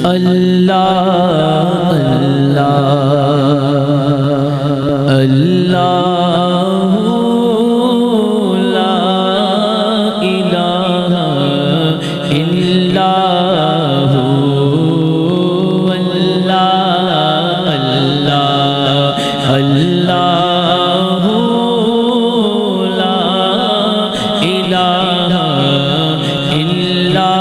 اللہ اللہ اللہ لا الہ الا هو اللہ اللہ اللہ لا الہ الا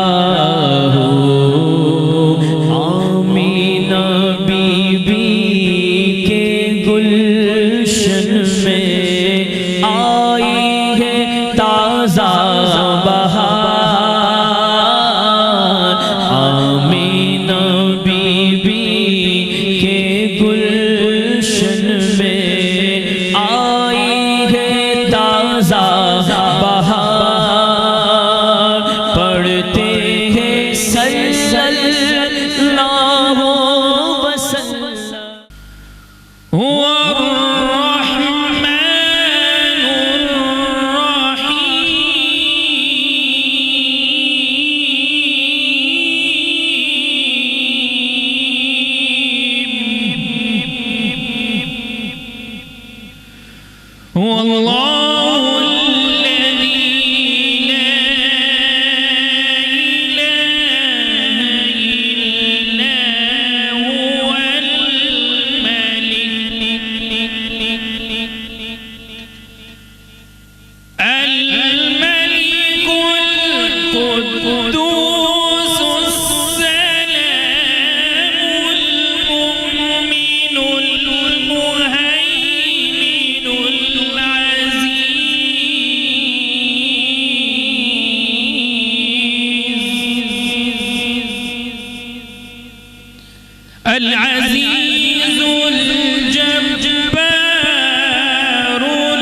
العزيز الجبار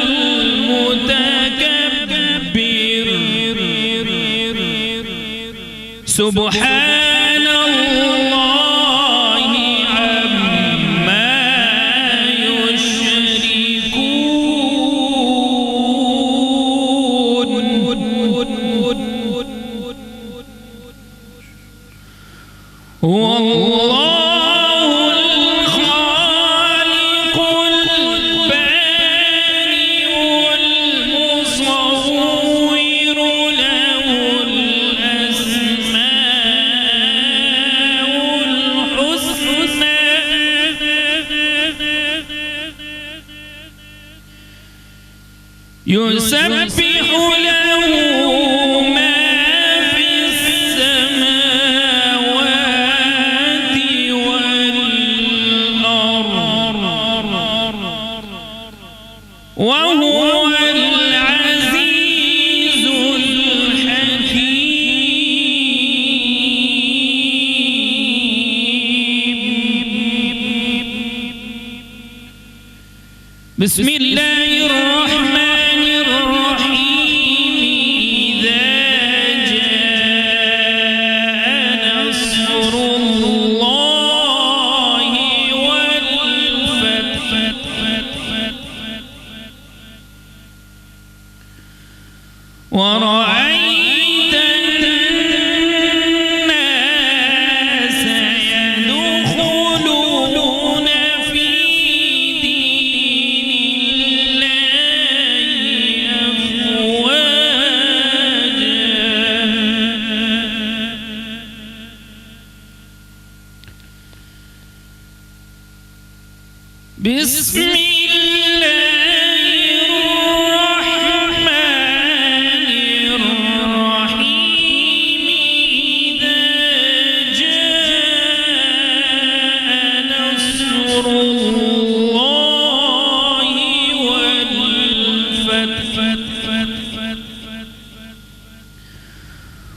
المتكبر سبحان الله عما يشركون يسبح له ما في السماوات والأرض وهو العزيز الحكيم. بسم الله الرحمن ورأيت الناس يدخلون في دين الله أفواجا. بسم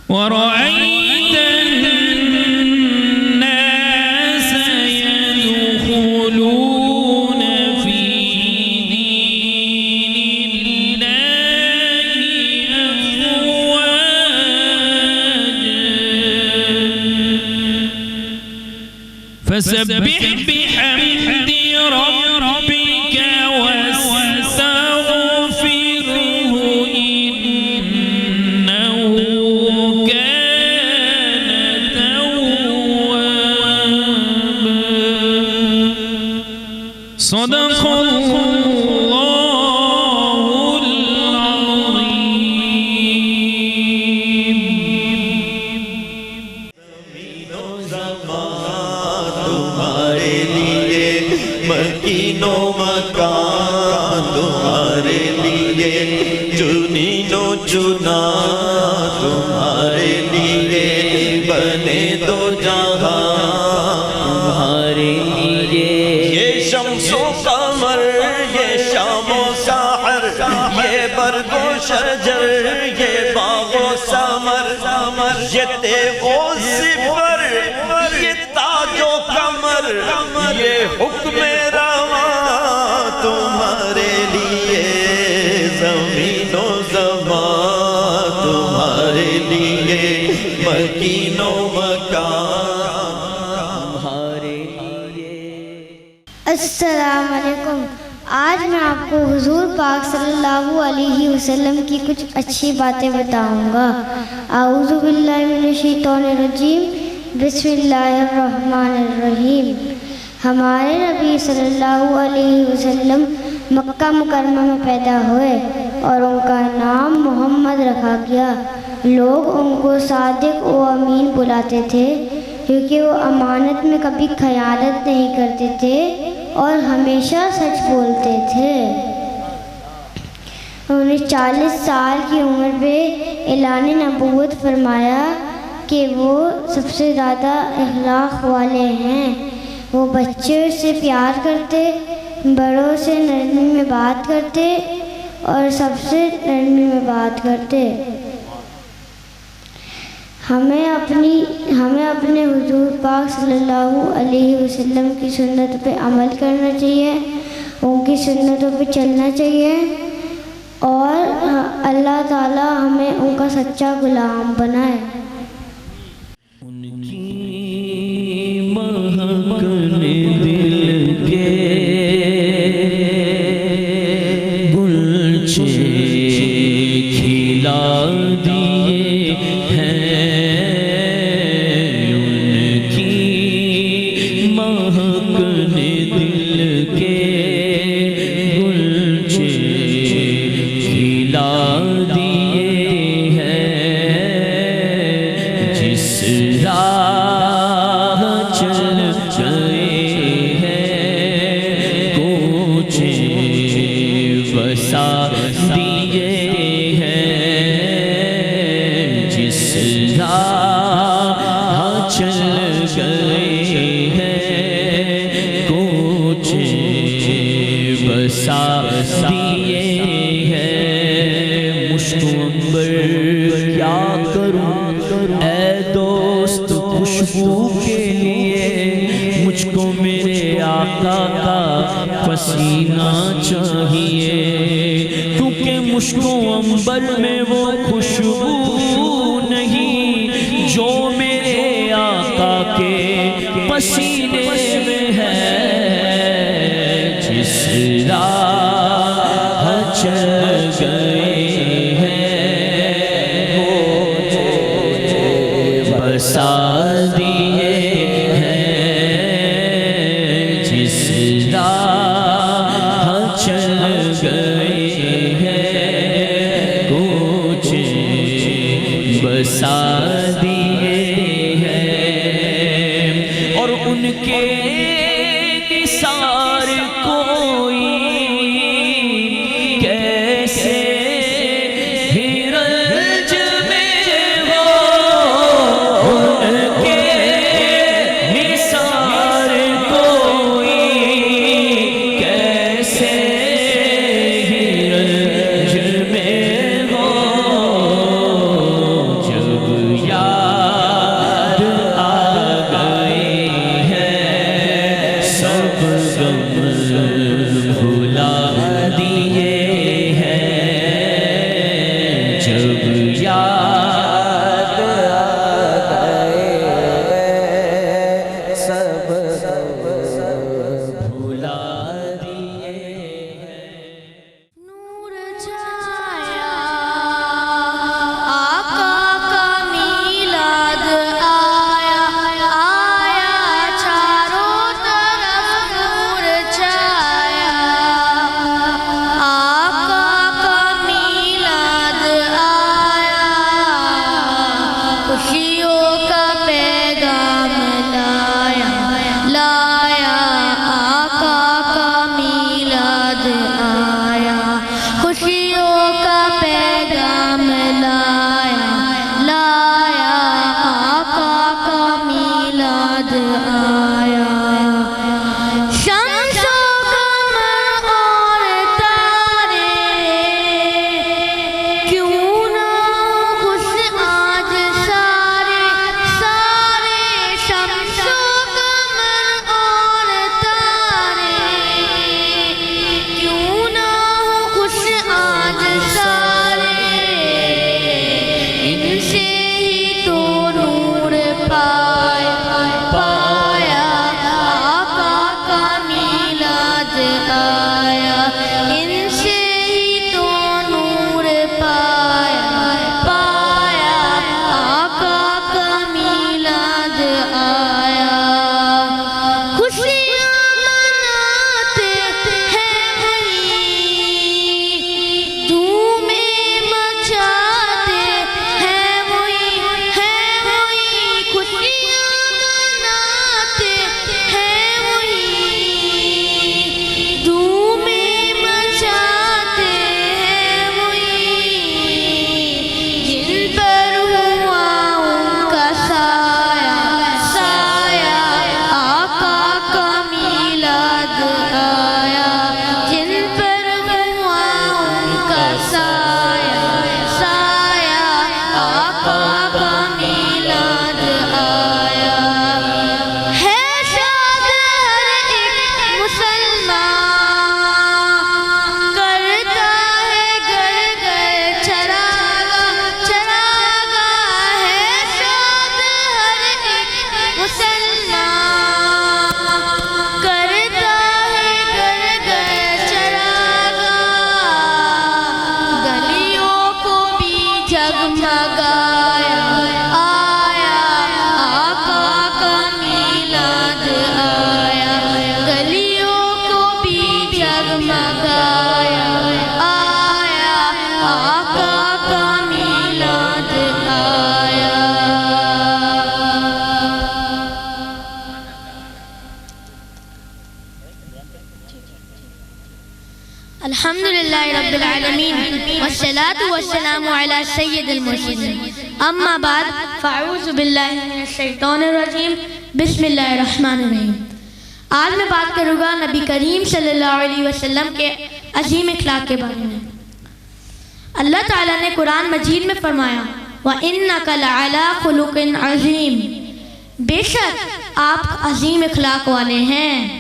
ورأيت الناس يدخلون في دين الله أفواجا. فسبح بحمد ربك واستغفره إنه كان توابا. صدق الله العظيم. تمہارے لیے مکین و مکان تمہارے لیے چنین و چنا تمہارے لیے بنے دو جہاں تمہارے لیے یہ شمس و قمر یہ شام و سحر یہ برگ و شجر یہ باغ و ثمر یہ تیغ و صفر یہ تاج و کمر یہ حکم رواں تمہارے لیے زمین و زمان تمہارے لیے مکین و مکان تمہارے لیے. السلام علیکم. آج میں آپ کو حضور پاک صلی اللہ علیہ وسلم کی کچھ اچھی باتیں بتاؤں گا. اعوذ باللہ من الشیطان الرجیم. بسم اللہ الرحمن الرحیم. ہمارے نبی صلی اللہ علیہ وسلم مکہ مکرمہ میں پیدا ہوئے اور ان کا نام محمد رکھا گیا. لوگ ان کو صادق و امین بلاتے تھے کیونکہ وہ امانت میں کبھی خیانت نہیں کرتے تھے اور ہمیشہ سچ بولتے تھے. انہوں نے 40 سال کی عمر پہ اعلان نبوت فرمایا کہ وہ سب سے زیادہ اخلاق والے ہیں. وہ بچوں سے پیار کرتے، بڑوں سے نرمی میں بات کرتے اور سب سے نرمی میں بات کرتے. ہمیں اپنے حضور پاک صلی اللہ علیہ وسلم کی سنت پہ عمل کرنا چاہیے، ان کی سنتوں پہ چلنا چاہیے اور اللہ تعالی ہمیں ان کا سچا غلام بنائے. ان کی مہکنے دل کے گلچے کھلا دیے ہیں. ان کی مہکنے دل کے گلچے کھلا دیے ہیں. جس راہ چل گئے ہیں کوچے بسا دیے ہیں. جس راہ چل گئے ہیں کوچے بسا دیے ہیں. مشک و عنبر کیا کروں اے دوست خوشبو کے لیے، مجھ کو میرے آقا کا پسینہ چاہیے کیونکہ مشک و عنبر میں وہ خوشبو نہیں جو میرے آقا کے پسینے میں ہے. جس راہ چل گئے ہیں بسا دیے ہیں. جس راہ چل گئے ہیں کوچے بسا دیے ہیں. اور ان کے نثار کوئی کیسے ہرج میں ہو. ان کے نثار کوئی کیسے ہرج میں ہو. جب یاد آ گئے ہیں سب غم میلاد آیا شمس و قمر اور تارے کیوں نہ خوش آج سارے سارے شمس و قمر اور تارے کیوں نہ خوش آج سارے ان سے ہی تو نور پایا آقا کا میلاد آیا ان سے ہی تو نور پایا آقا کا میلاد آیا خوشیاں مناتے ہیں وہی دھومیں مچاتے ہیں وہی خوشیاں مناتے ہیں وہی دھومیں مچاتے ہیں وہی جن پر ہوا ان کا سایہ آقا کا میلاد آیا جن پر ہوا ان کا سایہ آقا کا میلاد آیا ہے شاد ہر ایک مسلمان کرتا ہے گھر گھر چراغا ہے شاد ہر ایک مسلمان کرتا ہے گھر گھر چراغا گلیوں کو بھی جگمگایا آیا آقا کا میلاد آیا گلیوں کو بھی جگمگایا آیا آقا کا میلاد آیا الحمدللہ رب العالمین والصلاة والسلام علی سید المرسلین اما بعد فاعوذ باللہ من الشیطان الرجیم بسم اللہ الرحمن الرحیم آج میں بات کروں گا نبی کریم صلی اللہ علیہ وسلم کے عظیم اخلاق کے بارے میں اللہ تعالیٰ نے قرآن مجید میں فرمایا وَإِنَّكَ لَعَلَىٰ خُلُقٍ عَظِيمٍ بے شک آپ عظیم اخلاق والے ہیں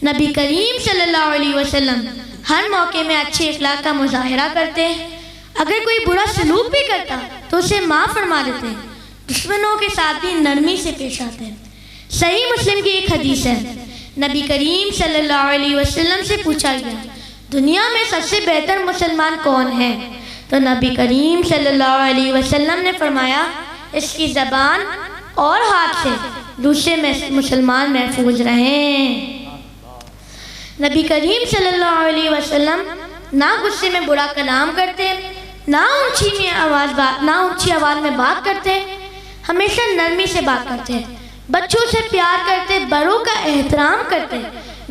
نبی کریم صلی اللہ علیہ وسلم ہر موقع میں اچھے اخلاق کا مظاہرہ کرتے ہیں اگر کوئی برا سلوک بھی کرتا تو اسے معاف فرما دیتے ہیں دشمنوں کے ساتھ بھی نرمی سے پیش آتے ہیں صحیح مسلم کی ایک حدیث ہے نبی کریم صلی اللہ علیہ وسلم سے پوچھا گیا دنیا میں سب سے بہتر مسلمان کون ہے تو نبی کریم صلی اللہ علیہ وسلم نے فرمایا اس کی زبان اور ہاتھ سے دوسرے مسلمان محفوظ رہیں نبی کریم صلی اللہ علیہ وسلم نہ غصے میں برا کلام کرتے نہ اونچی آواز میں بات کرتے ہمیشہ نرمی سے بات کرتے بچوں سے پیار کرتے بڑوں کا احترام کرتے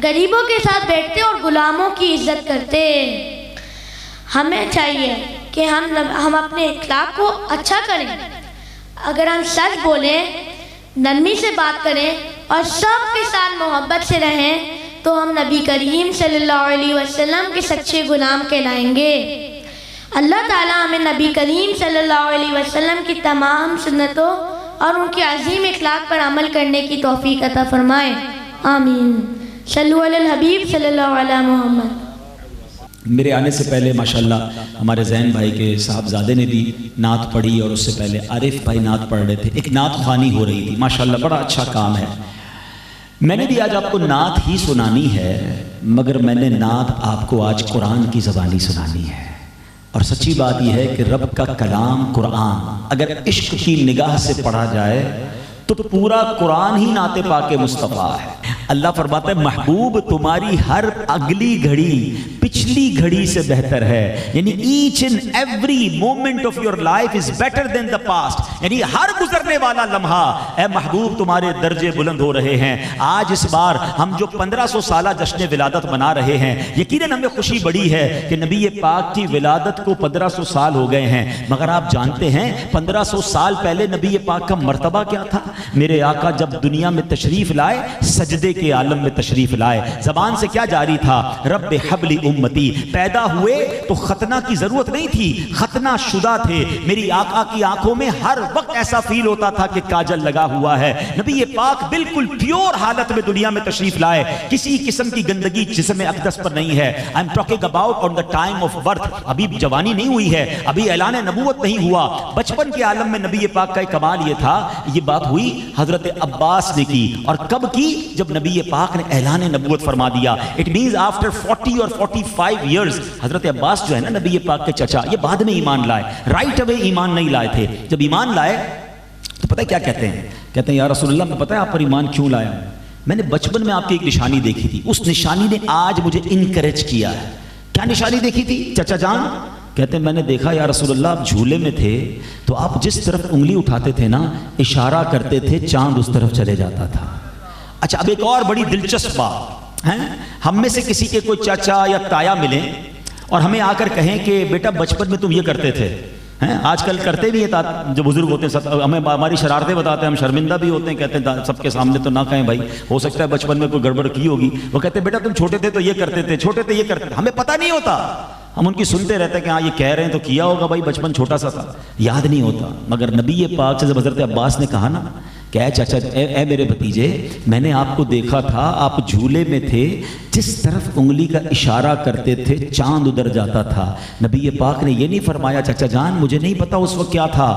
غریبوں کے ساتھ بیٹھتے اور غلاموں کی عزت کرتے ہمیں چاہیے کہ ہم اپنے اخلاق کو اچھا کریں اگر ہم سچ بولیں نرمی سے بات کریں اور سب کے ساتھ محبت سے رہیں تو ہم نبی کریم صلی اللہ علیہ وسلم کے سچے غلام کہلائیں گے اللہ تعالیٰ ہمیں نبی کریم صلی اللہ علیہ وسلم کی تمام سنتوں اور ان کی عظیم اخلاق پر عمل کرنے کی توفیق عطا فرمائے آمین صلو علی الحبیب صلی اللہ علیہ محمد میرے آنے سے پہلے ماشاءاللہ ہمارے زین بھائی کے صاحبزادے نے بھی نعت پڑھی اور اس سے پہلے عارف بھائی نعت پڑھ رہے تھے ایک نعت خوانی ہو رہی تھی ماشاءاللہ بڑا اچھا کام ہے میں نے بھی آج آپ کو نعت ہی سنانی ہے مگر میں نے نعت آپ کو آج قرآن کی زبانی سنانی ہے اور سچی بات یہ ہے کہ رب کا کلام قرآن اگر عشق کی نگاہ سے پڑھا جائے تو پورا قرآن ہی نعت پاک مصطفیٰ ہے اللہ فرماتا ہے محبوب تمہاری ہر اگلی گھڑی پچھلی گھڑی سے بہتر ہے، یعنی each and every moment of your life is better than the past, یعنی ہر گزرنے والا لمحہ اے محبوب تمہارے درجے بلند ہو رہے ہیں۔ آج اس بار ہم جو 1500 سالہ جشن ولادت منا رہے ہیں، یقیناً ہمیں خوشی بڑی ہے کہ نبی پاک کی ولادت کو 1500 سال ہو گئے ہیں، مگر آپ جانتے ہیں 1500 سال پہلے نبی پاک کا مرتبہ کیا تھا؟ میرے آقا جب دنیا میں تشریف لائے سجدے کے عالم میں تشریف لائے، زبان سے کیا جاری تھا؟ رب حبلی امتی۔ پیدا ہوئے تو ختنہ کی ضرورت نہیں تھی، ختنہ شدہ تھے، میری آقا کی آنکھوں میں ہر وقت ایسا فیل ہوتا تھا کہ کاجل لگا ہوا ہے۔ نبی پاک بالکل پیور حالت میں دنیا میں تشریف لائے، کسی قسم کی گندگی جسم اقدس پر نہیں ہے۔ I'm talking about on the time of birth، ابھی جوانی نہیں ہوئی ہے، ابھی اعلان نبوت نہیں ہوا، بچپن کے عالم میں نبی پاک کا ایک کمال یہ تھا، یہ بات ہوئی حضرت عباس نے کی، اور کب کی؟ جب نبی پاک نے اعلان نبوت فرما دیا۔ It means after 40 اور 45 years حضرت عباس جو ہے نا نبی پاک کے چچا، یہ بعد میں ایمان لائے، رائٹ اوے ایمان نہیں لائے تھے۔ جب ایمان لائے تو پتہ کیا کہتے ہیں؟ کہتے ہیں یا رسول اللہ میں پتہ ہے آپ پر ایمان کیوں لایا؟ میں نے بچپن میں آپ کی ایک نشانی دیکھی تھی، اس نشانی نے آج مجھے انکریج کیا ہے۔ کیا نشانی دیکھی تھی چچا جان؟ کہتے ہیں میں نے دیکھا یا رسول اللہ آپ جھولے میں تھے تو آپ جس طرف انگلی اٹھاتے تھے نا اشارہ کرتے تھے، چاند اس طرف چلے جاتا تھا۔ اچھا اب ایک اور بڑی دلچسپ بات ہے، ہم میں سے کسی کے کوئی چاچا یا تایا ملیں اور ہمیں آ کر کہیں کہ بیٹا بچپن میں تم یہ کرتے تھے، آج کل کرتے بھی ہیں جو بزرگ ہوتے ہیں، سب ہمیں ہماری شرارتیں بتاتے ہیں، ہم شرمندہ بھی ہوتے ہیں، کہتے ہیں سب کے سامنے تو نہ کہیں بھائی، ہو سکتا ہے بچپن میں کوئی گڑبڑ کی ہوگی۔ وہ کہتے ہیں بیٹا تم چھوٹے تھے تو یہ کرتے تھے، چھوٹے تھے یہ کرتے تھے، ہمیں پتہ نہیں ہوتا، ہم ان کی سنتے رہتے ہیں کہ ہاں یہ کہہ رہے ہیں تو کیا ہوگا بھائی، بچپن چھوٹا سا تھا، یاد نہیں ہوتا۔ مگر نبی پاک سے جب حضرت عباس نے کہا نا کہ اے چچا اے میرے بھتیجے، میں نے آپ کو دیکھا تھا آپ جھولے میں تھے، جس طرف انگلی کا اشارہ کرتے تھے چاند ادھر جاتا تھا۔ نبی پاک نے یہ نہیں فرمایا چچا جان مجھے نہیں پتا اس وقت کیا تھا،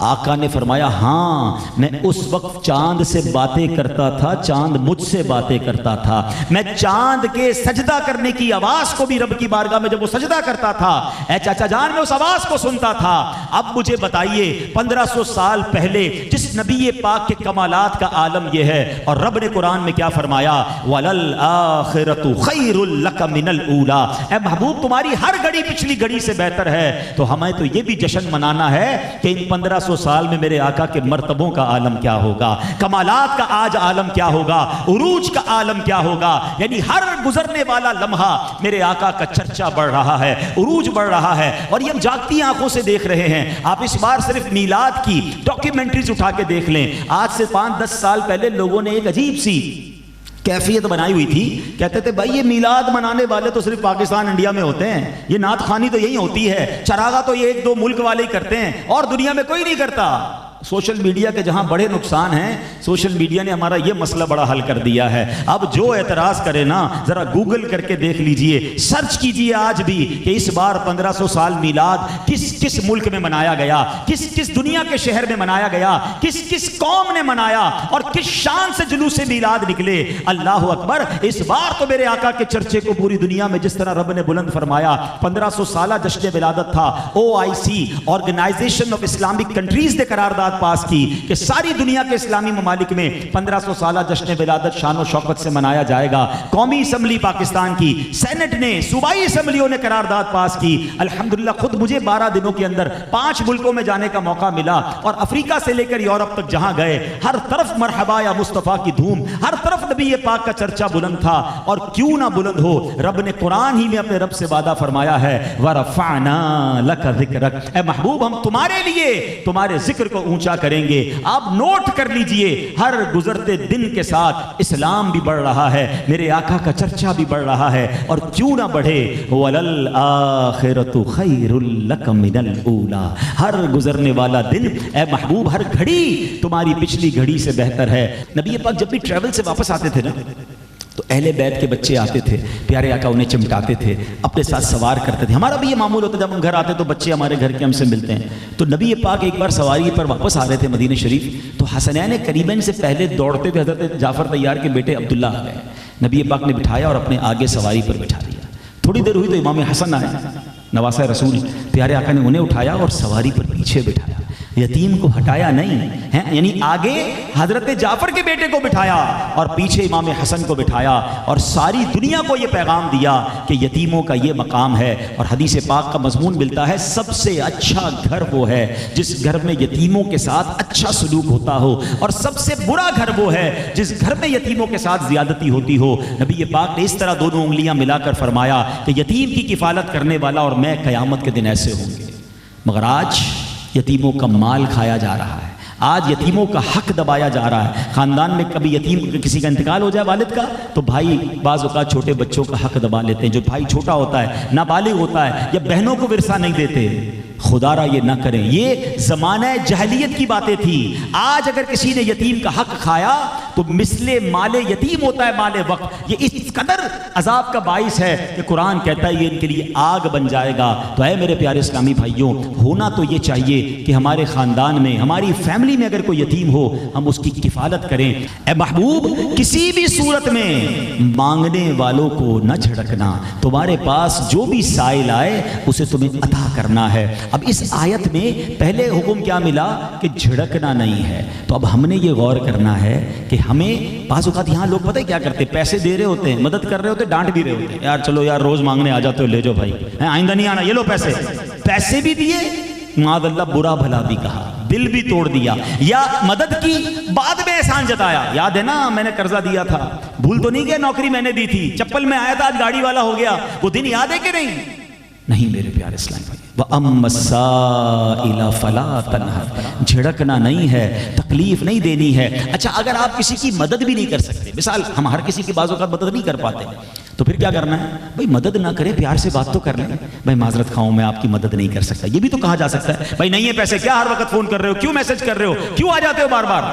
آقا نے فرمایا ہاں میں اس وقت چاند سے باتیں کرتا تھا، چاند مجھ سے باتیں کرتا تھا، میں چاند کے سجدہ کرنے کی آواز کو بھی رب کی بارگاہ میں جب وہ سجدہ کرتا تھا اے چچا جان میں اس آواز کو سنتا تھا۔ اب مجھے بتائیے 1500 سال پہلے جس نبی پاک کے کمالات کا عالم یہ ہے، اور رب نے قرآن میں کیا فرمایا؟ وَلَلْآخِرَةُ خَيْرٌ لَكَ مِنَ الْأُولَىٰ، اے محبوب تمہاری ہر گھڑی پچھلی گھڑی سے بہتر ہے۔ تو ہمیں تو یہ بھی جشن منانا ہے کہ ان 1500 سال میں میرے آقا کے مرتبوں کا عالم کیا ہوگا، کمالات کا آج عالم کیا ہوگا، عروج کا عالم کیا ہوگا، یعنی ہر گزرنے والا لمحہ میرے آقا کا چرچا بڑھ رہا ہے، عروج بڑھ رہا ہے، اور یہ ہم جاگتی آنکھوں سے دیکھ رہے ہیں۔ آپ اس بار صرف میلاد کی ڈاکیومنٹریز اٹھا کے دیکھ لیں، آج سے 5-10 سال پہلے لوگوں نے ایک عجیب سی کیفیت بنائی ہوئی تھی، کہتے تھے بھائی یہ میلاد منانے والے تو صرف پاکستان انڈیا میں ہوتے ہیں، یہ نعت خوانی تو یہی ہوتی ہے، چراغا تو یہ 1-2 ملک والے ہی کرتے ہیں اور دنیا میں کوئی نہیں کرتا۔ سوشل میڈیا کے جہاں بڑے نقصان ہیں، سوشل میڈیا نے ہمارا یہ مسئلہ بڑا حل کر دیا ہے۔ اب جو اعتراض کرے نا ذرا گوگل کر کے دیکھ لیجئے، سرچ کیجئے آج بھی کہ اس بار 1500 سال میلاد کس کس ملک میں منایا گیا، کس کس دنیا کے شہر میں منایا گیا، کس کس قوم نے منایا، اور کس شان سے جلوس میلاد نکلے۔ اللہ اکبر، اس بار تو میرے آقا کے چرچے کو پوری دنیا میں جس طرح رب نے بلند فرمایا، 1500 سالہ جشن ولادت تھا، OIC organisation of Islamic countries نے قرارداد پاس کی کہ ساری دنیا کے اسلامی ممالک میں 1500 سالہ جشن ولادت شان و شوکت سے منایا جائے گا۔ قومی اسمبلی پاکستان کی، سینٹ نے، صوبائی اسمبلیوں نے قرارداد پاس کی۔ الحمدللہ خود مجھے 12 دنوں کے اندر 5 ملکوں میں جانے کا موقع ملا، اور افریقہ سے لے کر یورپ تک جہاں گئے ہر طرف مرحبا یا مصطفیٰ کی دھوم، ہر طرف نبی پاک کا چرچا بلند تھا۔ اور کیوں نہ بلند ہو، رب نے قرآن ہی میں اپنے رب سے وعدہ فرمایا ہے وَرَفَعْنَا لَكَ ذِكْرَكَ، اے محبوب ہم تمہارے لیے تمہارے ذکر کو اونچا کریں گے۔ آپ نوٹ کر لیجئے ہر گزرتے دن کے ساتھ اسلام بھی بڑھ رہا ہے، میرے آقا کا چرچا بھی بڑھ رہا ہے، اور کیوں نہ بڑھے، وَلَلْآخِرَةُ خَيْرٌ لَكَ مِنَ الْأُولَىٰ، ہر گزرنے والا دن اے محبوب ہر گھڑی تمہاری پچھلی گھڑی سے بہتر ہے۔ نبی پاک جب بھی ٹریول سے واپس آتے تھے نا تو اہل بیت کے بچے آتے تھے، پیارے آقا انہیں چمٹاتے تھے، اپنے ساتھ سوار کرتے تھے۔ ہمارا بھی یہ معمول ہوتا ہے جب ہم گھر آتے تو بچے ہمارے گھر کے ہم سے ملتے ہیں۔ تو نبی پاک ایک بار سواری پر واپس آ رہے تھے مدینہ شریف، تو حسنین کریمین سے پہلے دوڑتے ہوئے حضرت جعفر طیار کے بیٹے عبداللہ آ گئے، نبی پاک نے بٹھایا اور اپنے آگے سواری پر بٹھا دیا۔ تھوڑی دیر ہوئی تو امام حسن آئے، نواسہ رسول، پیارے آقا نے انہیں اٹھایا اور سواری پر پیچھے بٹھایا۔ یتیم کو ہٹایا نہیں ہے، یعنی آگے حضرت جعفر کے بیٹے کو بٹھایا اور پیچھے امام حسن کو بٹھایا اور ساری دنیا کو یہ پیغام دیا کہ یتیموں کا یہ مقام ہے۔ اور حدیث پاک کا مضمون ملتا ہے سب سے اچھا گھر وہ ہے جس گھر میں یتیموں کے ساتھ اچھا سلوک ہوتا ہو، اور سب سے برا گھر وہ ہے جس گھر میں یتیموں کے ساتھ زیادتی ہوتی ہو۔ نبی پاک نے اس طرح دونوں انگلیاں ملا کر فرمایا کہ یتیم کی کفالت کرنے والا اور میں قیامت کے دن ایسے ہوں گے۔ مگر آج یتیموں کا مال کھایا جا رہا ہے، آج یتیموں کا حق دبایا جا رہا ہے۔ خاندان میں کبھی یتیم کسی کا انتقال ہو جائے والد کا تو بھائی بعض اوقات چھوٹے بچوں کا حق دبا لیتے ہیں، جو بھائی چھوٹا ہوتا ہے، نابالغ ہوتا ہے، یا بہنوں کو ورثہ نہیں دیتے۔ خدا را یہ نہ کریں، یہ زمانہ جاہلیت کی باتیں تھی۔ آج اگر کسی نے یتیم کا حق کھایا تو مثل مال یتیم ہوتا ہے مال وقت۔ یہ اس قدر عذاب کا باعث ہے کہ قرآن کہتا ہے یہ ان کے لیے آگ بن جائے گا۔ تو اے میرے پیارے اسلامی بھائیوں، ہونا تو یہ چاہیے کہ ہمارے خاندان میں، ہماری فیملی میں اگر کوئی یتیم ہو ہم اس کی کفالت کریں۔ اے محبوب، کسی بھی صورت میں مانگنے والوں کو نہ جھڑکنا، تمہارے پاس جو بھی سائل آئے اسے تمہیں عطا کرنا ہے۔ اب اس آیت میں پہلے حکم کیا ملا کہ جھڑکنا نہیں ہے، تو اب ہم نے یہ غور کرنا ہے کہ ہمیں بعض اوقات یہاں لوگ پتہ ہے کیا کرتے، پیسے دے رہے ہوتے ہیں، مدد کر رہے ہوتے ہیں، ڈانٹ بھی رہے ہوتے ہیں، یار چلو یار روز مانگنے آ جاتے ہو، لے جاؤ بھائی، آئندہ نہیں آنا، یہ لو پیسے۔ پیسے بھی دیے، معاذ اللہ برا بھلا بھی کہا، دل بھی توڑ دیا، یا مدد کی بعد میں احسان جتایا، یاد ہے نا میں نے قرضہ دیا تھا، بھول تو نہیں گیا، نوکری میں نے دی تھی، چپل میں آیا تھا آج گاڑی والا ہو گیا، وہ دن یاد ہے کہ نہیں؟ نہیں میرے پیارے اسلام بھائی، وَأَمَّا السَّائِلَ فَلَا تَنْهَرْ، جھڑکنا نہیں ہے، تکلیف نہیں دینی ہے۔ اچھا اگر آپ کسی کی مدد بھی نہیں کر سکتے، مثال ہم ہر کسی کی بعض اوقات مدد نہیں کر پاتے، تو پھر کیا کرنا ہے؟ بھائی مدد نہ کریں، پیار سے بات تو کر لیں، بھائی معذرت خواہوں میں آپ کی مدد نہیں کر سکتا، یہ بھی تو کہا جا سکتا ہے۔ بھائی نہیں ہے پیسے، کیا ہر وقت فون کر رہے ہو، کیوں میسج کر رہے ہو، کیوں آ جاتے ہو بار بار،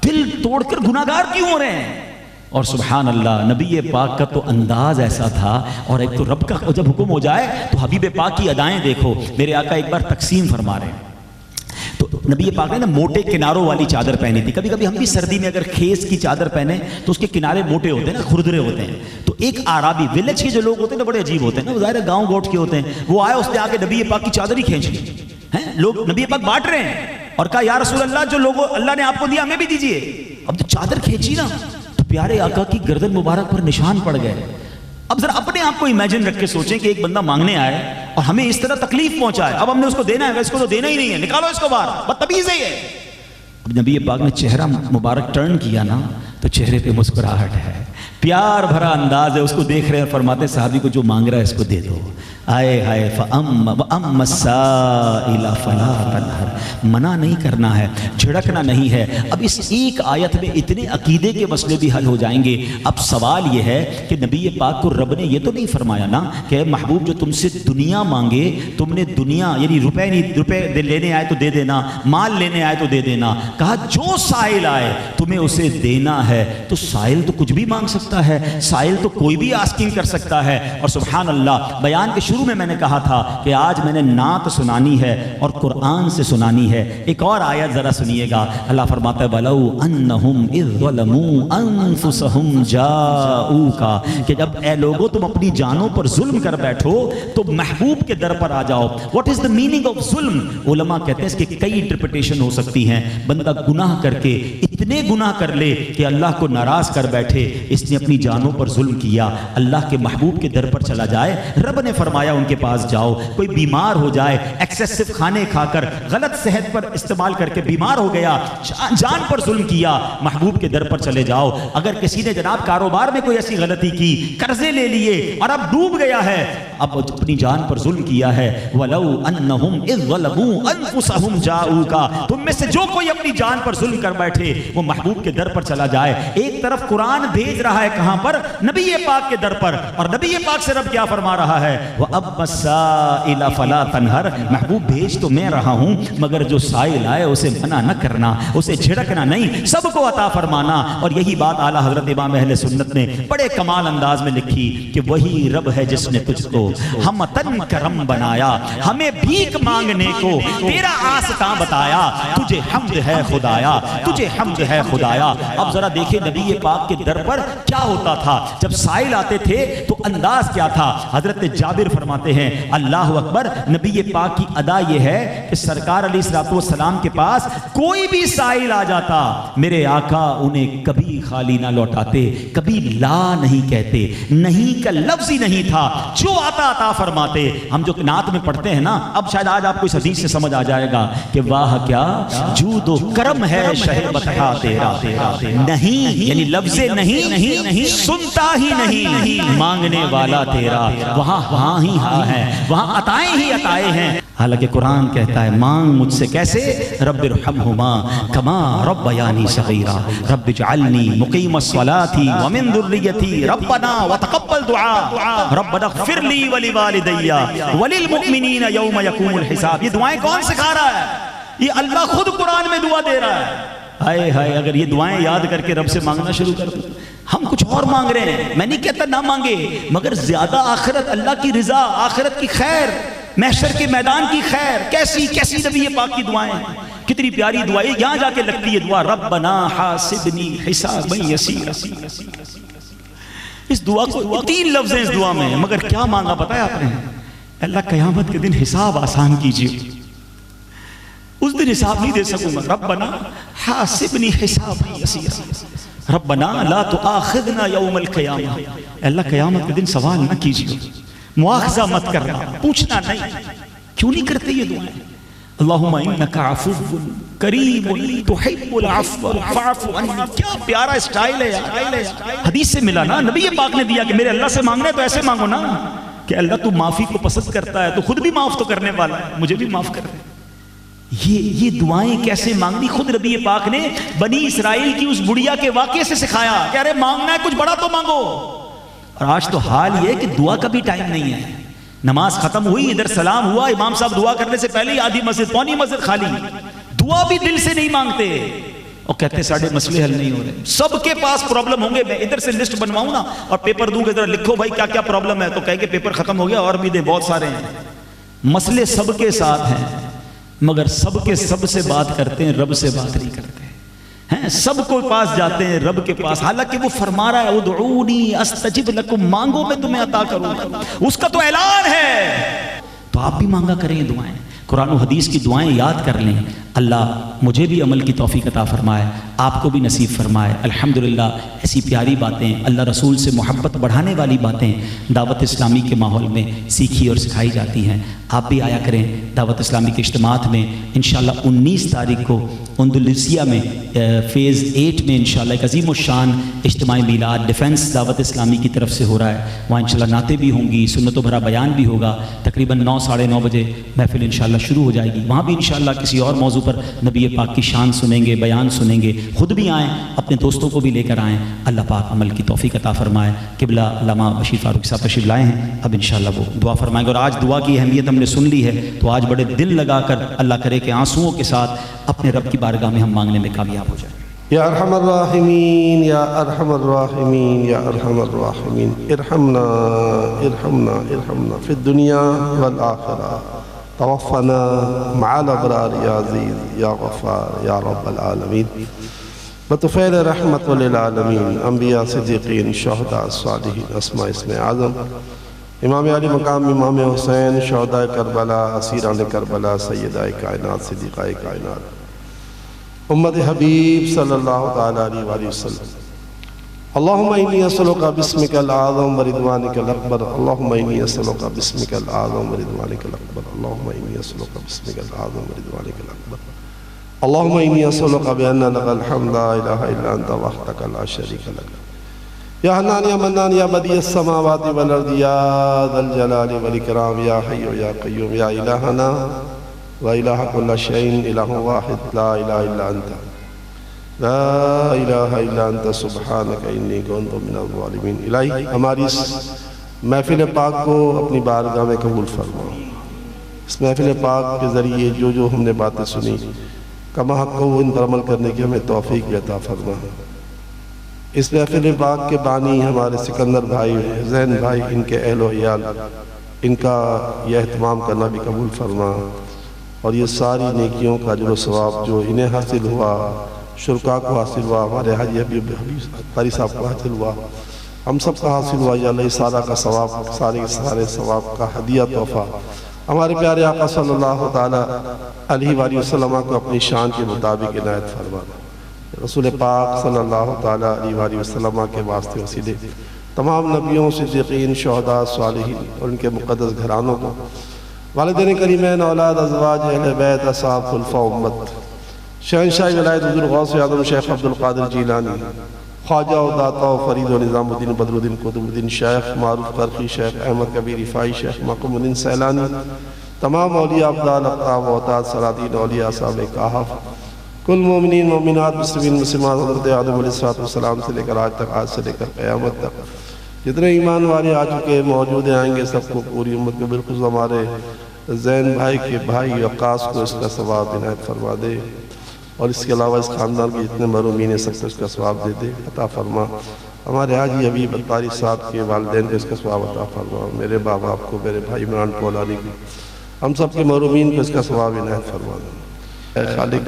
دل توڑ کر گناہگار کیوں ہو رہے ہیں؟ اور سبحان اللہ، نبی پاک کا تو انداز ایسا تھا، اور ایک تو رب کا جب حکم ہو جائے تو حبیب پاک کی ادائیں دیکھو۔ میرے آقا ایک بار تقسیم فرما رہے ہیں تو نبی پاک نے نا موٹے کناروں والی چادر پہنی تھی۔ کبھی کبھی ہم بھی سردی میں اگر خیز کی چادر پہنے تو اس کے کنارے موٹے ہوتے ہیں نا، کھردرے ہوتے ہیں۔ تو ایک عربی ولیج کے جو لوگ ہوتے ہیں نا بڑے عجیب ہوتے ہیں نا، ظاہر ہے گاؤں گوٹ کے ہوتے ہیں، وہ آئے اس نے آ کے نبی پاک کی چادر ہی کھینچ لی ہیں، لوگ نبی پاک بانٹ رہے ہیں، اور کہا یا رسول اللہ جو لوگوں اللہ نے آپ کو دیا ہمیں بھی دیجیے۔ اب تو چادر کھینچی نا تو پیارے آقا کی گردن مبارک پر نشان پڑ گئے۔ اب ذرا اپنے آپ کو امیجن رکھ کے سوچیں کہ ایک بندہ مانگنے آئے اور ہمیں اس طرح تکلیف پہنچائے، اب ہم نے اس کو دینا ہے، اس کو تو دینا ہی نہیں ہے، نکالو اس کو باہر، بدتمیز ہے یہ۔ اب نبی پاک نے چہرہ مبارک ٹرن کیا نا تو چہرے پہ مسکراہٹ ہے، پیار بھرا انداز ہے، اس کو دیکھ رہے ہیں، فرماتے صحابی کو جو مانگ رہا ہے اس کو دے دو۔ آئے ہائے فَأَمَّا السَّائِلَ فَلَا تَنْهَرْ، منع نہیں کرنا ہے، جھڑکنا نہیں ہے۔ اب اس ایک آیت میں اتنے عقیدے کے مسئلے بھی حل ہو جائیں گے۔ اب سوال یہ ہے کہ نبی پاک کو رب نے یہ تو نہیں فرمایا نا کہ اے محبوب جو تم سے دنیا مانگے، تم نے دنیا یعنی روپے لینے آئے تو دے دینا، مال لینے آئے تو دے دینا، کہا جو سائل آئے تمہیں اسے دینا ہے۔ تو سائل تو کچھ بھی مانگ سکتا ہے، سائل تو کوئی بھی آسکنگ کر سکتا ہے۔ اور سبحان اللہ، بیان کے شروع میں نے کہا تھا کہ آج میں نے نعت سنانی ہے اور قرآن سے سنانی ہے۔ ایک اور آیت ذرا سنیے گا، اللہ فرماتا ہے وَلَوْ أَنَّهُمْ إِذْ ظَلَمُوا أَنفُسَهُمْ جَاءُوكَ، کہ جب اے لوگوں تم اپنی جانوں پر ظلم کر بیٹھو تو محبوب کے در پر آ جاؤ۔ What is the meaning of ظلم؟ علماء کہتے ہیں اس کے کئی انٹرپریٹیشن ہو سکتی ہیں۔ بندہ گناہ کر کے اتنے گناہ کر لے کہ اللہ کو ناراض کر بیٹھے، اس نے اپنی جانوں پر ظلم کیا، اللہ کے محبوب کے در پر چلا جائے، رب نے فرمایا ان کے پاس جاؤ۔ کوئی بیمار ہو جائے، ایکسیسو کھانے کھا کر غلط صحت پر استعمال کر کے بیمار ہو گیا، جان پر ظلم کیا، محبوب کے در پر چلے جاؤ۔ اگر کسی نے جناب کاروبار میں کوئی ایسی غلطی کی، قرضے لے لیے اور اب ڈوب گیا ہے، اب اپنی جان پر ظلم کیا ہے، وَلَوْ أَنَّهُمْ إِذْ ظَلَمُوا أَنفُسَهُمْ جَاءُوكَ، تم میں سے جو کوئی اپنی جان پر ظلم کر بیٹھے وہ محبوب کے در پر چلا جائے۔ ایک طرف قرآن بھیج رہا ہے کہاں پر؟ نبی پاک کے در پر، اور نبی پاک سے رب کیا فرما رہا ہے؟ وَأَمَّا السَّائِلَ فَلَا تَنْهَرْ، محبوب بھیج تو میں رہا ہوں مگر جو سائل آئے اسے منع نہ کرنا، اسے جھڑکنا نہیں، سب کو عطا فرمانا۔ اور یہی بات اعلیٰ حضرت امام اہل سنت نے بڑے کمال انداز میں لکھی کہ وہی رب ہے جس نے تجھ کو ہمتن کرم بنایا، ہمیں بھیک مانگنے کو تیرا آستاں بتایا، تجھے حمد ہے خدایا، تجھے حمد ہے خدایا۔ اب ذرا دیکھیں نبی پاک کے در پر کیا ہوتا تھا جب سائل آتے تھے تو انداز کیا تھا؟ حضرت جابر فرماتے ہیں اللہ اکبر، نبی پاک کی ادا یہ ہے کہ سرکار علیہ السلام کے پاس کوئی بھی سائل آ جاتا، میرے آقا انہیں کبھی خالی نہ لوٹاتے، کبھی لا نہیں کہتے، نہیں کا لفظ ہی نہیں تھا، جو آتا عطا فرماتے۔ ہم جو نعت میں پڑھتے ہیں نا، اب شاید آج آپ کو اس حدیث سے سمجھ آ جائے گا کہ واہ کیا جود و کرم ہے شہ بطحا تیرا، نہیں یعنی لفظ نہیں سنتا ہی نہیں مانگنے والا تیرا، وہاں ہاں ہی ہاں ہے، وہاں عطائیں ہی عطائیں ہیں۔ حالانکہ قرآن کہتا ہے مانگ مجھ سے کیسے؟ رب ارحمہما کما ربیانی صغیرا رب اجعلنی مقیم الصلاة ومن ذریتی ربنا وتقبل دعا ربنا اغفر لی ولوالدی وللمؤمنین یوم یقوم الحساب۔ یہ دعائیں کون سکھا رہا ہے؟ یہ اللہ خود قرآن میں دعا دے رہا ہے۔ ہائے ہائے، اگر یہ دعائیں یاد کر کے رب سے مانگنا شروع کر دیں۔ ہم کچھ اور مانگ رہے ہیں، میں نہیں کہتا نہ مانگے، مگر زیادہ آخرت، اللہ کی رضا، آخرت کی خیر، محشر کے میدان کی خیر، کیسی نبی پاک کی دعائیں، کتنی پیاری دعائیں، یہاں جا کے لگتی ہے دعا ربنا حاسبنی حسابا یسیرا۔ اس دعا کو 3 لفظ ہیں اس دعا میں، مگر کیا مانگا پتہ ہے آپ نے؟ اللہ قیامت کے دن حساب آسان کیجیے، اس دن حساب نہیں دے سکوں گا۔ ربنا حاسبنی حسابا یسیرا ربنا لا تؤاخذنا یوم القیامہ، اللہ قیامت کے دن سوال نہ کیجیے، مواخذہ مت کرنا، پوچھنا نہیں۔ کیوں نہیں کرتے یہ دعائیں؟ اللہم انکا عفو کریم تحب العفو فاعف عنی، کیا پیارا اسٹائل ہے یار، حدیث سے ملا نا، نبی پاک نے دیا کہ میرے اللہ سے مانگنا ہے تو ایسے مانگو نا کہ اللہ تو معافی کو پسند کرتا ہے، تو خود بھی معاف تو کرنے والا ہے، مجھے بھی معاف کر دے۔ یہ دعائیں کیسے مانگنی خود نبی پاک نے بنی اسرائیل کی اس بڑھیا کے واقعے سے سکھایا کہ ارے مانگنا ہے کچھ بڑا تو مانگو۔ اور آج تو حال یہ ہے کہ دعا کا بھی ٹائم نہیں ہے، نماز ختم ہوئی، ادھر سلام ہوا، امام صاحب دعا کرنے سے پہلے ہی آدھی مسجد پونی مسجد خالی، دعا بھی دل سے نہیں مانگتے، اور کہتے ہیں ساڑھے مسئلے حل نہیں ہو رہے۔ سب کے پاس پرابلم ہوں گے، میں ادھر سے لسٹ بنواؤں نا اور پیپر دوں گا، ادھر لکھو بھائی کیا کیا پرابلم ہے، تو کہیں گے پیپر ختم ہو گیا اور بھی دیں، بہت سارے ہیں۔ مسئلے سب کے ساتھ ہیں، مگر سب کے سب سے بات کرتے ہیں، رب سے بات نہیں کرتے ہیں۔ سب کو پاس جاتے ہیں، رب کے پاس، حالانکہ وہ فرما رہا ہے ادعونی استجب لکم، مانگو میں تمہیں عطا کروں گا، اس کا تو اعلان ہے۔ تو آپ بھی مانگا کریں دعائیں، قرآن و حدیث کی دعائیں یاد کر لیں۔ اللہ مجھے بھی عمل کی توفیق عطا فرمائے، آپ کو بھی نصیب فرمائے۔ الحمدللہ ایسی پیاری باتیں، اللہ رسول سے محبت بڑھانے والی باتیں دعوت اسلامی کے ماحول میں سیکھی اور سکھائی جاتی ہیں۔ آپ بھی آیا کریں دعوت اسلامی کے اجتماعات میں۔ انشاءاللہ 19 تاریخ کو اندلسیہ میں فیز 8 میں انشاءاللہ ایک عظیم الشان اجتماعی میلاد ڈیفنس دعوت اسلامی کی طرف سے ہو رہا ہے، وہاں انشاءاللہ نعتیں بھی ہوں گی، سنت و بھرا بیان بھی ہوگا، تقریباً 9 ساڑھے 9 بجے محفل انشاءاللہ شروع ہو جائے گی۔ وہاں بھی انشاءاللہ کسی اور موضوع پر نبی پاک کی شان سنیں گے، بیان سنیں گے، خود بھی آئیں، اپنے دوستوں کو بھی لے کر آئیں۔ اللہ پاک عمل کی توفیق عطا فرمائے۔ قبلہ علامہ بشیر فاروق صاحب تشریف لائے ہیں، اب انشاءاللہ وہ دعا فرمائیں گے۔ اور آج دعا کی اہمیت ہم نے سن لی ہے، تو آج بڑے دل لگا کر اللہ کرے کہ آنسوؤں کے ساتھ اپنے رب کی بارگاہ میں ہم مانگنے میں کامیاب ہو جائیں۔ یا ارحم الراحمین یا ارحم الراحمین یا ارحم الراحمین، ارحمنا ارحمنا ارحمنا فی الدنیا والآخرہ، توفنا مع الابرار یا عزیز یا غفار یا رب العالمین، بطفیل رحمت للعالمین، انبیاء صدیقین شہداء صالحین، اسماء اسم اعظم، امام علی مقام امام حسین، شہداء کربلا، اسیران کربلا، سیدہ کائنات، صدیقہ کائنات، امت حبیب صلی اللہ تعالیٰ علیہ وآلہ وسلم۔ اللہم انی اسألک باسمک العظم ورضوانک الاکبر، اللہم انی اسألک باسمک العظم ورضوانک الاکبر، اللہم انی اسألک باسمک العظم ورضوانک الاکبر، اللہم انی اسألک بأن لک الحمد لا الہ الا انت وحدک لا شریک لک، یا حنان یا منان یا بدیع السماوات والارض یا ذا الجلال والاکرام، یا حی یا قیوم، یا الہنا وَإِلَهَ كُلَّ شَيْءٍ إِلَهٌ وَاحِدٌ لَا إِلَهَ إِلَّا أَنْتَ لَا إِلَهَ إِلَّا أَنْتَ سُبْحَانَكَ إِنِّي كُنْتُ مِنَ الظَّالِمِينَ۔ الہی ہماری اس محفل پاک کو اپنی بارگاہ میں قبول فرما، اس محفل پاک کے ذریعے جو ہم نے باتیں سنی کما حق کو ان پر عمل کرنے کی ہمیں توفیق عطا فرما۔ اس محفل پاک کے بانی ہمارے سکندر بھائی، حسین بھائی، ان کے اہل و عیال، ان کا یہ اہتمام کرنا بھی قبول فرما، اور یہ ساری نیکیوں کا اجر و ثواب جو انہیں حاصل ہوا شرکا کو حاصل ہوا، ہمارے حاجی حبیب قاری صاحب کو حاصل ہوا، ہم سب کا حاصل ہوا. یا اللہ سارا کا ثواب، سارے ثواب کا ہدیہ تحفہ ہمارے پیارے آقا صلی اللہ تعالیٰ علیہ وآلہ وسلم کو اپنی شان کے مطابق عنایت فرما. رسول پاک صلی اللہ تعالیٰ علیہ وآلہ وسلم کے واسطے وسیلے تمام نبیوں، صدیقین، شہداء، صالحین اور ان کے مقدس گھرانوں کو، والدین کریمین، اولاد، ازواج، اہل بیت، اصحاب، خلفاء امت، شہنشاہ ولایت حضور غوث اعظم شیخ عبدالقادر جیلانی، خواجہ و داتا و فرید و نظام الدین بدر الدین قطب الدین شیخ معروف قرقی، شیخ احمد کبیر رفاعی، شیخ مقام الدین سیلانی، تمام اولیاء ابدال، اقطاب و اعتاد، سلاطین، اولیاء، صاحب کہف، کل مومنین، مومنات، مسلمین، مسلمات، حضرت آدم علیہ السلام سے لے کر آج سے لے کر قیامت تک جتنے ایمان والے آ چکے موجود آئیں گے، سب کو، پوری امت کو، بالخصوص ہمارے زین بھائی کے بھائی وقاص کو اس کا ثواب عنایت فرما دے، اور اس کے علاوہ اس خاندان کے جتنے محرومین ہیں سب کو اس کا ثواب دے دے، عطا فرما. ہمارے حاجی حبیب قاری صاحب کے والدین کو اس کا ثواب عطا فرما، میرے باپ باپ کو، میرے بھائی عمران پولانی کو، ہم سب کے محرومین کو اس کا ثواب عنایت فرما دے. اے خالق،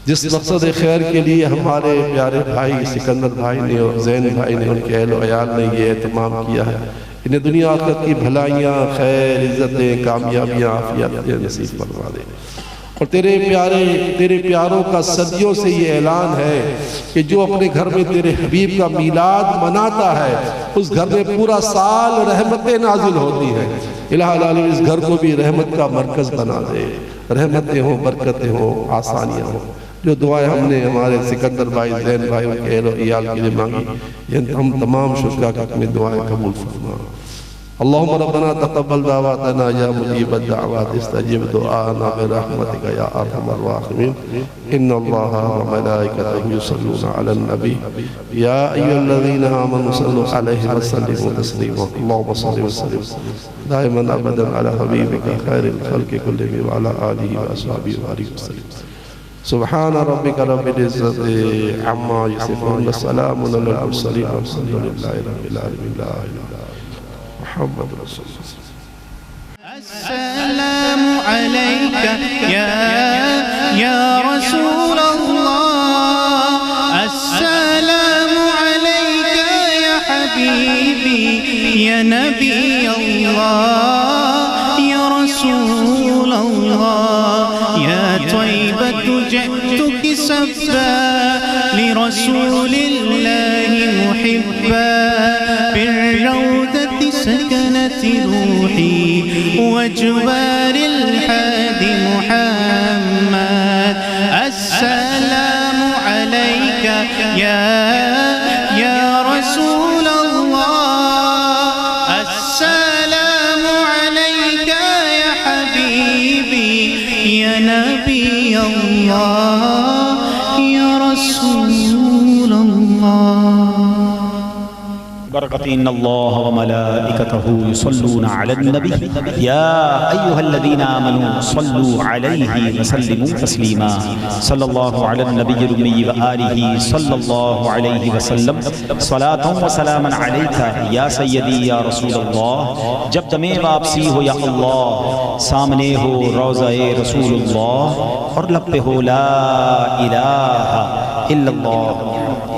جس مقصد خیر کے لیے ہمارے پیارے بھائی سکندر بھائی نے اور زین بھائی نے، ان کے اہل و عیال نے یہ اہتمام کیا ہے، انہیں دنیا آخرت کی بھلائیاں، خیر، عزتیں، کامیابیاں، عافیت نصیب فرما دے. اور تیرے پیاروں کا صدیوں سے یہ اعلان ہے کہ جو اپنے گھر میں تیرے حبیب کا میلاد مناتا ہے اس گھر میں پورا سال رحمتیں نازل ہوتی ہیں. الہ العالمین اس گھر کو بھی رحمت کا مرکز بنا دے، رحمتیں ہوں، برکتیں ہوں، آسانیاں ہوں. جو دعائیں ہم نے ہمارے سکندر بھائی، زین بھائی، ان کے اہل و عیال کے لیے مانگی، یہ ہم تمام شرکا کا اپنی دعائیں قبول فرما. اللہم ربنا تقبل دعواتنا یا مجیب الدعوات، استجب دعانا برحمتک یا ارحم الراحمین. ان اللہ وملائکتہ یصلون علی النبی یا ایھا الذین آمنوا صلوا علیہ وسلموا تسلیما. اللہم صل وسلم دائما ابدا علی حبیبک خیر الخلق کلہم وعلی آلہ واصحابہ وسلم. سبحان ربک رب العزت عما یصفون وسلام علی المرسلین والحمد للہ رب العالمین. لا الہ الا اللہ محمد رسول اللہ. السلام عليك يا رسول الله، السلام عليك يا حبيبي يا نبي الله يا رسول الله. يا طيبة جئتك سبا لرسول الله محبا، بالروضة سكنت روحي وجوار الحادي محمد. السلام عليك يا رسول الله، السلام عليك يا حبيبي يا نبي الله يا رسول الله. برکت ان اللہ وملائکتہ یصلون علی النبی یا ایھا الذین آمنوا صلوا علیہ وسلموا تسلیما. صلی اللہ علی النبی الامی وآلہ صلی اللہ علیہ وسلم. صلاۃ و سلام علیک یا سیدی یا رسول اللہ. جب دم واپسی ہو یا اللہ، سامنے ہو روضہ رسول اللہ اور لب پہ ہو لا الہ الا اللہ.